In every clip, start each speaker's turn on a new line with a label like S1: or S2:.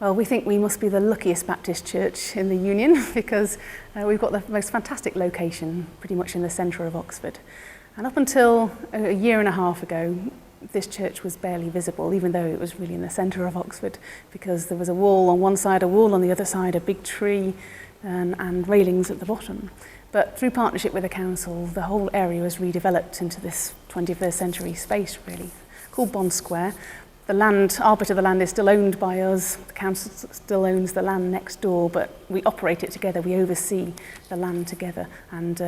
S1: Well, we think we must be the luckiest Baptist church in the Union because we've got the most fantastic location pretty much in the centre of Oxford. And up until a year and a half ago, this church was barely visible, even though it was really in the centre of Oxford, because there was a wall on one side, a wall on the other side, a big tree and railings at the bottom. But through partnership with the council, the whole area was redeveloped into this 21st century space, really, called Bond Square. Our bit of the land is still owned by us. The council still owns the land next door, but we operate it together. We oversee the land together and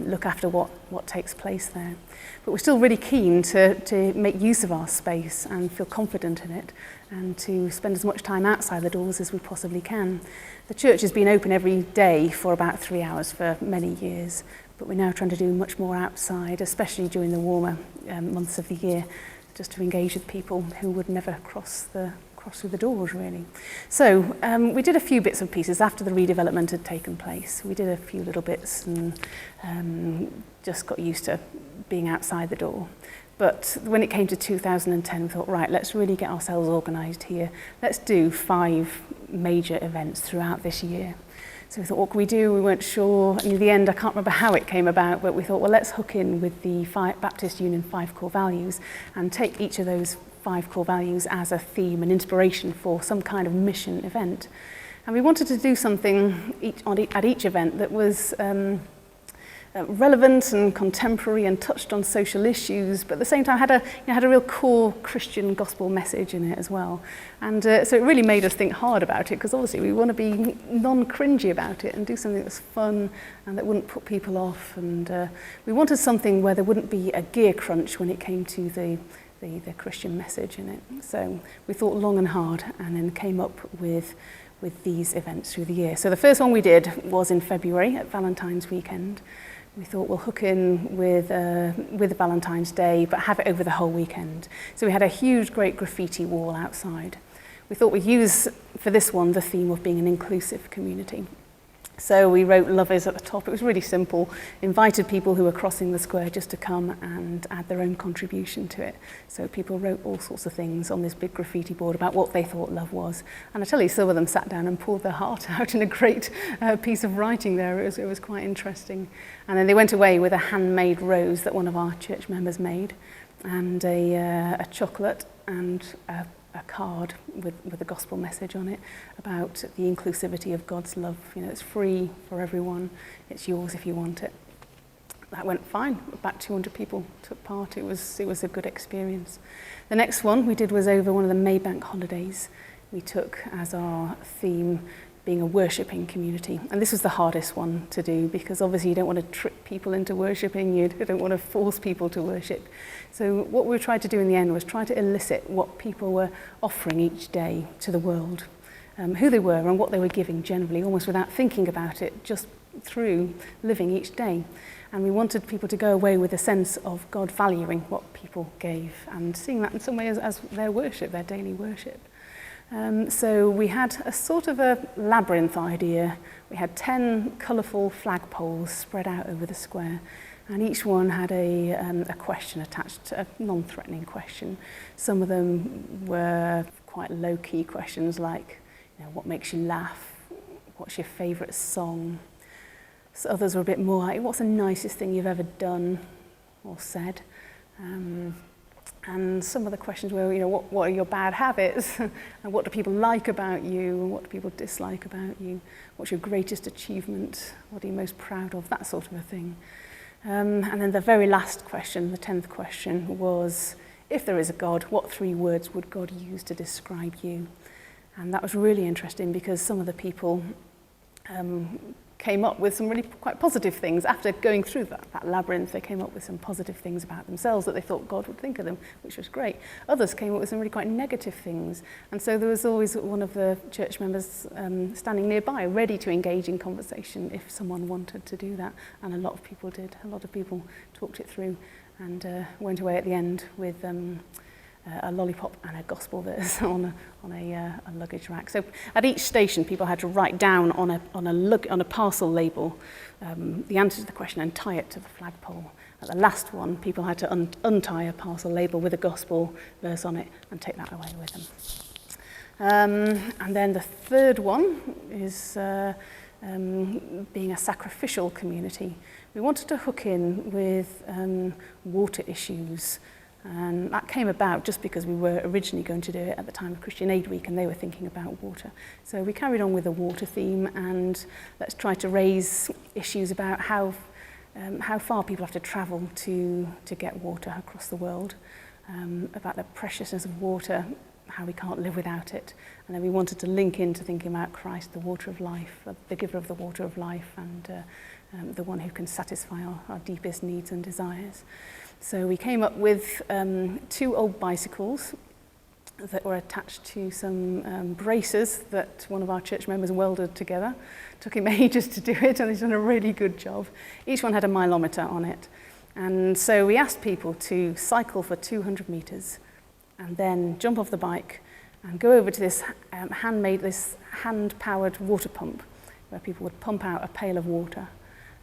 S1: look after what takes place there. But we're still really keen to make use of our space and feel confident in it and to spend as much time outside the doors as we possibly can. The church has been open every day for about 3 hours for many years, but we're now trying to do much more outside, especially during the warmer months of the year, just to engage with people who would never cross through the doors, really. So we did a few bits and pieces after the redevelopment had taken place. We did a few little bits and just got used to being outside the door. But when it came to 2010, we thought, right, let's really get ourselves organised here. Let's do 5 major events throughout this year. So we thought, what can we do? We weren't sure. And in the end, I can't remember how it came about, but we thought, well, let's hook in with the Baptist Union 5 core values and take each of those 5 core values as a theme and inspiration for some kind of mission event. And we wanted to do something at each event that was relevant and contemporary and touched on social issues, but at the same time had a real core Christian gospel message in it as well. And so it really made us think hard about it, because obviously we want to be non-cringy about it and do something that's fun and that wouldn't put people off. And we wanted something where there wouldn't be a gear crunch when it came to the Christian message in it. So we thought long and hard and then came up with these events through the year. So the first one we did was in February at Valentine's weekend. We thought we'll hook in with Valentine's Day, but have it over the whole weekend. So we had a huge, great graffiti wall outside. We thought we'd use, for this one, the theme of being an inclusive community. So we wrote lovers at the top. It was really simple. Invited people who were crossing the square just to come and add their own contribution to it. So people wrote all sorts of things on this big graffiti board about what they thought love was. And I tell you, some of them sat down and pulled their heart out in a great piece of writing there. It was quite interesting. And then they went away with a handmade rose that one of our church members made, and a chocolate and a card with a gospel message on it about the inclusivity of God's love. You know, it's free for everyone. It's yours if you want it. That went fine. About 200 people took part. It was a good experience. The next one we did was over one of the Maybank holidays. We took as our theme being a worshipping community. And this was the hardest one to do, because obviously you don't want to trick people into worshipping, you don't want to force people to worship. So what we tried to do in the end was try to elicit what people were offering each day to the world, who they were and what they were giving generally, almost without thinking about it, just through living each day. And we wanted people to go away with a sense of God valuing what people gave and seeing that in some way as their worship, their daily worship. So we had a sort of a labyrinth idea. We had 10 colourful flagpoles spread out over the square, and each one had a question attached, a non-threatening question. Some of them were quite low-key questions like, what makes you laugh? What's your favourite song? So others were a bit more like, what's the nicest thing you've ever done or said? And some of the questions were, what are your bad habits? And what do people like about you? And what do people dislike about you? What's your greatest achievement? What are you most proud of? That sort of a thing. And then the very last question, the 10th question, was, if there is a God, what 3 words would God use to describe you? And that was really interesting, because some of the people came up with some really quite positive things. After going through that labyrinth, they came up with some positive things about themselves that they thought God would think of them, which was great. Others came up with some really quite negative things. And so there was always one of the church members standing nearby, ready to engage in conversation if someone wanted to do that. And a lot of people did. A lot of people talked it through and went away at the end with a lollipop and a gospel verse on a luggage rack. So at each station, people had to write down on a parcel label the answer to the question and tie it to the flagpole. At the last one, people had to untie a parcel label with a gospel verse on it and take that away with them. And then the third one is being a sacrificial community. We wanted to hook in with water issues, and that came about just because we were originally going to do it at the time of Christian Aid Week, and they were thinking about water. So we carried on with the water theme, and let's try to raise issues about how far people have to travel to get water across the world, about the preciousness of water, how we can't live without it. And then we wanted to link into thinking about Christ, the water of life, the giver of the water of life, and the one who can satisfy our deepest needs and desires. So we came up with 2 old bicycles that were attached to some braces that one of our church members welded together. Took him ages to do it, and he's done a really good job. Each one had a mileometer on it. And so we asked people to cycle for 200 metres and then jump off the bike and go over to this hand-powered water pump where people would pump out a pail of water,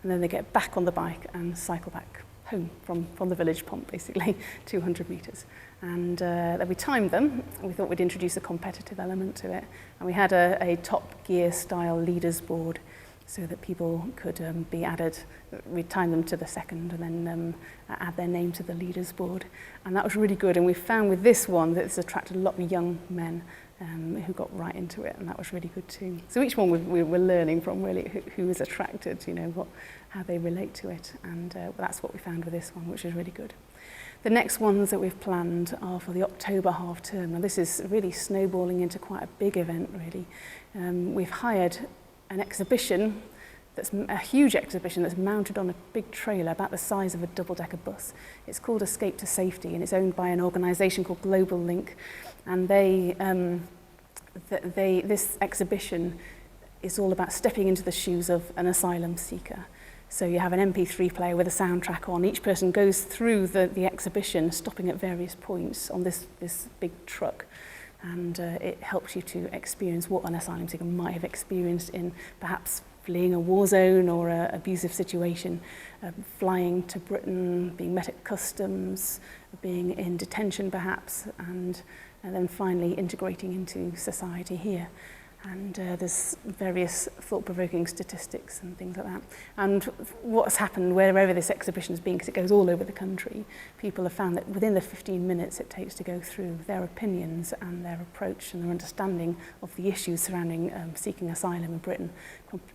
S1: and then they get back on the bike and cycle back home from the village pump, basically, 200 metres. And then we timed them. We thought we'd introduce a competitive element to it. And we had a Top Gear style leaders board so that people could be added. We'd time them to the second and then add their name to the leaders board. And that was really good. And we found with this one that it's attracted a lot of young men who got right into it, and that was really good too. So each one we were learning from really who was attracted, how they relate to it, and that's what we found with this one, which is really good. The next ones that we've planned are for the October half term. Now this is really snowballing into quite a big event really. We've hired an exhibition that's a huge exhibition that's mounted on a big trailer about the size of a double-decker bus. It's called Escape to Safety, and it's owned by an organisation called Global Link. And this exhibition is all about stepping into the shoes of an asylum seeker. So you have an MP3 player with a soundtrack on. Each person goes through the exhibition, stopping at various points on this big truck. And it helps you to experience what an asylum seeker might have experienced in perhaps fleeing a war zone or an abusive situation, flying to Britain, being met at customs, being in detention perhaps, and then finally integrating into society here. And there's various thought-provoking statistics and things like that. And what's happened wherever this exhibition has been, because it goes all over the country, people have found that within the 15 minutes it takes to go through, their opinions and their approach and their understanding of the issues surrounding seeking asylum in Britain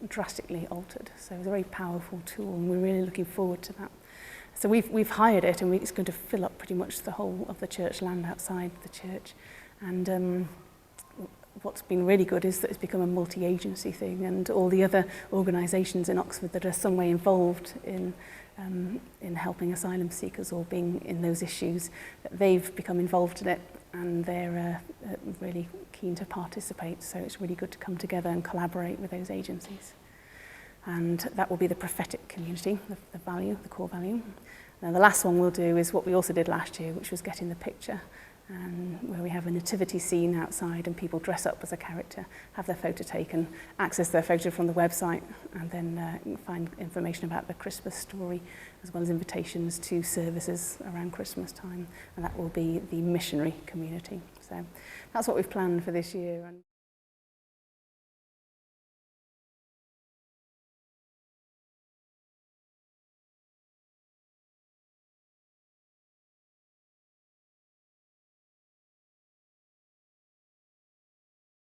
S1: drastically altered. So it's a very powerful tool, and we're really looking forward to that. So we've hired it, and it's going to fill up pretty much the whole of the church land outside the church. And what's been really good is that it's become a multi-agency thing, and all the other organisations in Oxford that are some way involved in helping asylum seekers or being in those issues, they've become involved in it, and they're really keen to participate. So it's really good to come together and collaborate with those agencies. And that will be the prophetic community, the core value. Now the last one we'll do is what we also did last year, which was getting the picture, where we have a nativity scene outside and people dress up as a character, have their photo taken, access their photo from the website, and then find information about the Christmas story, as well as invitations to services around Christmas time. And that will be the missionary community. So that's what we've planned for this year.